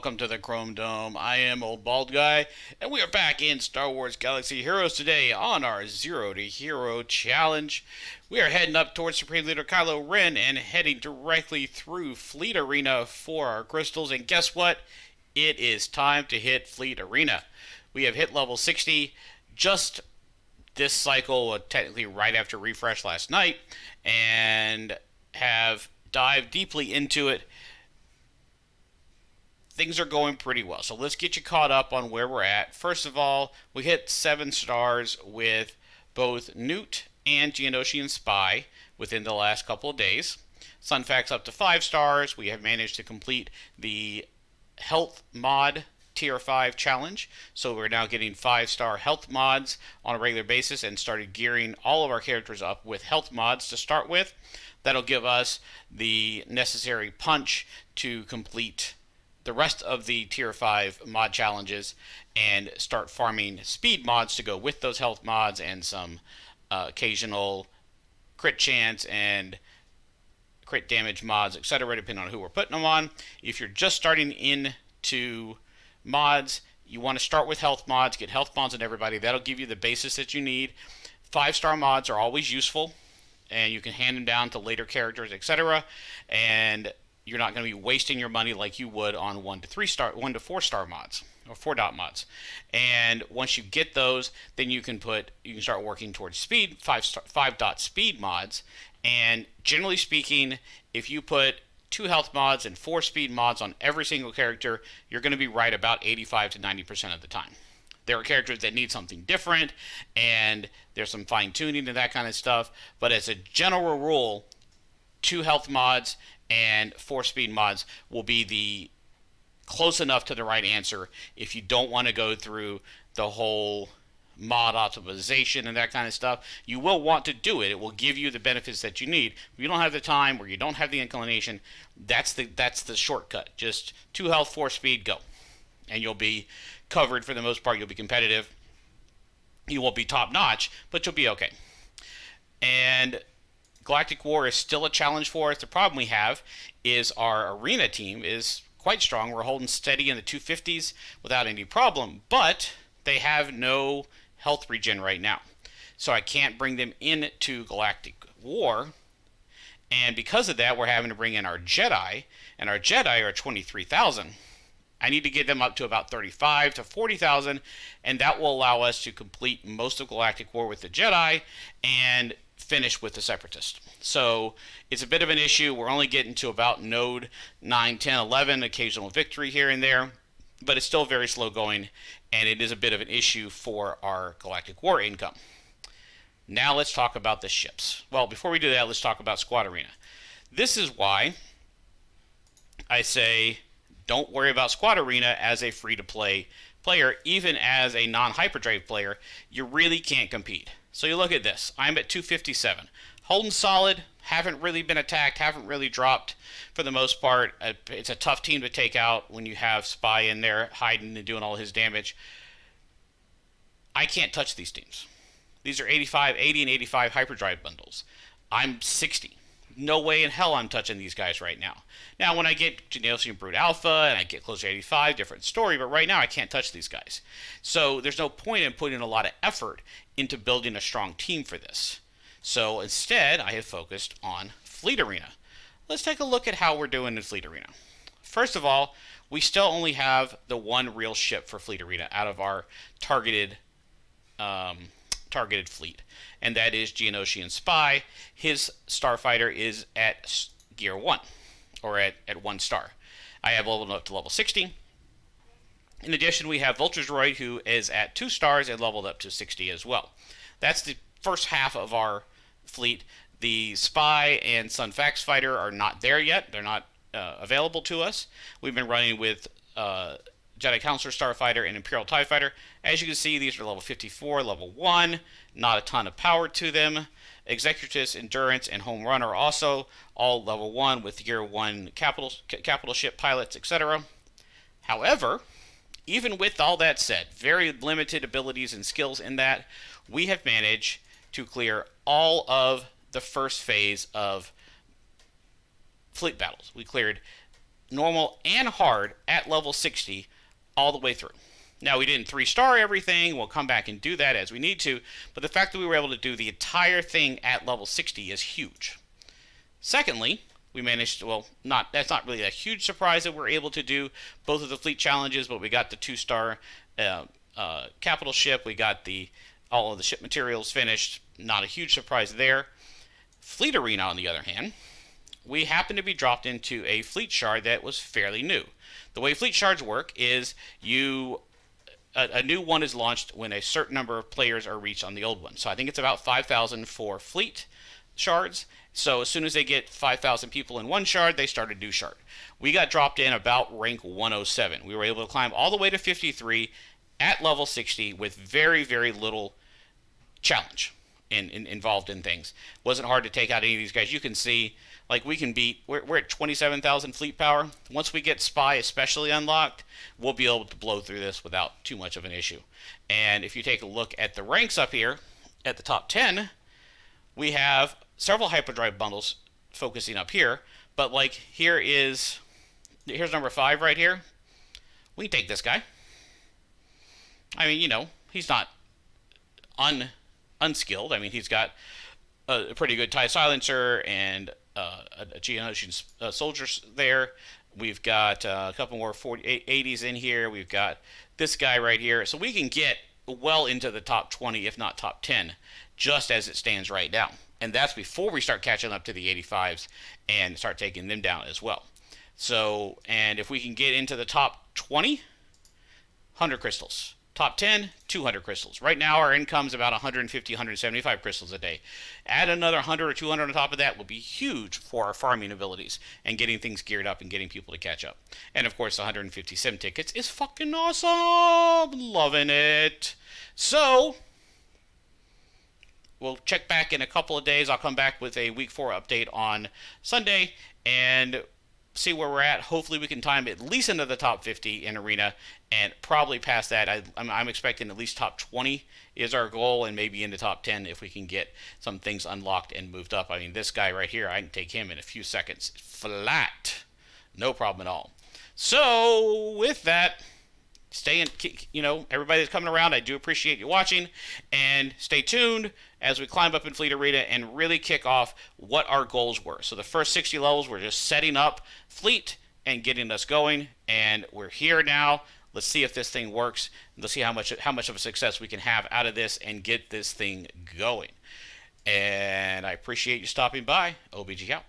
welcome to the Chrome Dome. I am Old Bald Guy, and we are back in Star Wars Galaxy Heroes today on our Zero to Hero Challenge. We are heading up towards Supreme Leader Kylo Ren and heading directly through Fleet Arena for our crystals. And guess what? It is time to hit Fleet Arena. We have hit level 60 just this cycle, technically right after refresh last night, and have dived deeply into it. Things are going pretty well. So let's get you caught up on where we're at. First of all, we hit 7 stars with both Nute and Geonosian Spy within the last couple of days. Sunfax up to 5 stars. We have managed to complete the health mod tier 5 challenge. So we're now getting 5-star health mods on a regular basis and started gearing all of our characters up with health mods to start with. That'll give us the necessary punch to complete the rest of the tier 5 mod challenges and start farming speed mods to go with those health mods and some occasional crit chance and crit damage mods, etc., depending on who we're putting them on. If you're just starting into mods, you want to start with health mods, get health mods on everybody. That'll give you the basis that you need. 5-star mods are always useful, and you can hand them down to later characters, etc., and you're not going to be wasting your money like you would on 1 to 4-star mods or 4-dot mods. And once you get those, then you can start working towards speed 5-dot speed mods. And generally speaking, if you put 2 health mods and 4 speed mods on every single character, you're going to be right about 85 to 90% of the time. There are characters that need something different, and there's some fine-tuning and that kind of stuff. But as a general rule, 2 health mods and 4 speed mods will be the close enough to the right answer if you don't want to go through the whole mod optimization and that kind of stuff. You will want to do it. It will give you the benefits that you need. If you don't have the time or you don't have the inclination, that's the shortcut. Just 2 health, 4 speed, go. And you'll be covered for the most part. You'll be competitive. You won't be top notch, but you'll be okay. And Galactic War is still a challenge for us. The problem we have is our arena team is quite strong. We're holding steady in the 250s without any problem, but they have no health regen right now. So I can't bring them into Galactic War, and because of that, we're having to bring in our Jedi, and our Jedi are 23,000. I need to get them up to about 35 to 40,000, and that will allow us to complete most of Galactic War with the Jedi and finish with the Separatist. So it's a bit of an issue. We're only getting to about node 9, 10, 11, occasional victory here and there, but it's still very slow going, and it is a bit of an issue for our Galactic War income. Now let's talk about the ships. Well, before we do that, let's talk about Squad Arena. This is why I say don't worry about Squad Arena as a free-to-play player. Even as a non-hyperdrive player, you really can't compete. So you look at this. I'm at 257. Holding solid, haven't really been attacked, haven't really dropped for the most part. It's a tough team to take out when you have Spy in there hiding and doing all his damage. I can't touch these teams. These are 80 and 85 hyperdrive bundles. I'm 60. No way in hell I'm touching these guys right now. Now, when I get Geonosian Brute Alpha and I get closer to 85, different story, but right now I can't touch these guys. So there's no point in putting a lot of effort into building a strong team for this. So instead, I have focused on Fleet Arena. Let's take a look at how we're doing in Fleet Arena. First of all, we still only have the one real ship for Fleet Arena out of our targeted fleet, and that is Geonosian Spy. His starfighter is at gear 1, or at 1 star. I have leveled up to level 60. In addition, we have Vulture Droid, who is at 2 stars and leveled up to 60 as well. That's the first half of our fleet. The Spy and Sunfax Fighter are not there yet. They're not available to us. We've been running with Jedi Counselor Starfighter and Imperial TIE Fighter. As you can see, these are level 54, level 1. Not a ton of power to them. Executus, Endurance, and Home Run are also all level 1 with Year 1 capital ship pilots, etc. However, even with all that said, very limited abilities and skills in that, we have managed to clear all of the first phase of fleet battles. We cleared normal, and hard at level 60 all the way through. Now, we didn't 3-star everything. We'll come back and do that as we need to. But the fact that we were able to do the entire thing at level 60 is huge. Secondly, we managed, well, that's not really a huge surprise that we're able to do both of the fleet challenges, but we got the 2-star capital ship. We got all of the ship materials finished. Not a huge surprise there. Fleet Arena, on the other hand, we happened to be dropped into a fleet shard that was fairly new. The way fleet shards work is a new one is launched when a certain number of players are reached on the old one. So I think it's about 5,000 for fleet shards. So as soon as they get 5,000 people in one shard, they start a new shard. We got dropped in about rank 107. We were able to climb all the way to 53 at level 60 with very, very little challenge involved in things. Wasn't hard to take out any of these guys. You can see, like, we're at 27,000 fleet power. Once we get Spy especially unlocked, we'll be able to blow through this without too much of an issue. And if you take a look at the ranks up here, at the top 10, we have several hyperdrive bundles focusing up here. But, like, here's number 5 right here. We can take this guy. I mean, you know, he's not unskilled. I mean, he's got a pretty good TIE silencer and a Geonosian soldiers there. We've got a couple more 80s in here. We've got this guy right here. So we can get well into the top 20, if not top 10, just as it stands right now. And that's before we start catching up to the 85s and start taking them down as well. So, and if we can get into the top 20, 100 crystals. Top 10, 200 crystals. Right now, our income's about 150, 175 crystals a day. Add another 100 or 200 on top of that will be huge for our farming abilities and getting things geared up and getting people to catch up. And of course, the 150 sim tickets is fucking awesome. Loving it. So, we'll check back in a couple of days. I'll come back with a week 4 update on Sunday and see where we're at. Hopefully we can time at least into the top 50 in Arena and probably past that. I'm expecting at least top 20 is our goal, and maybe into top 10 if we can get some things unlocked and moved up. I mean, this guy right here, I can take him in a few seconds flat. No problem at all. So with that, stay in, you know, everybody that's coming around, I do appreciate you watching, and stay tuned as we climb up in Fleet Arena and really kick off what our goals were. So the first 60 levels were just setting up Fleet and getting us going, and we're here now. Let's see if this thing works. Let's see how much of a success we can have out of this and get this thing going. And I appreciate you stopping by. OBG out.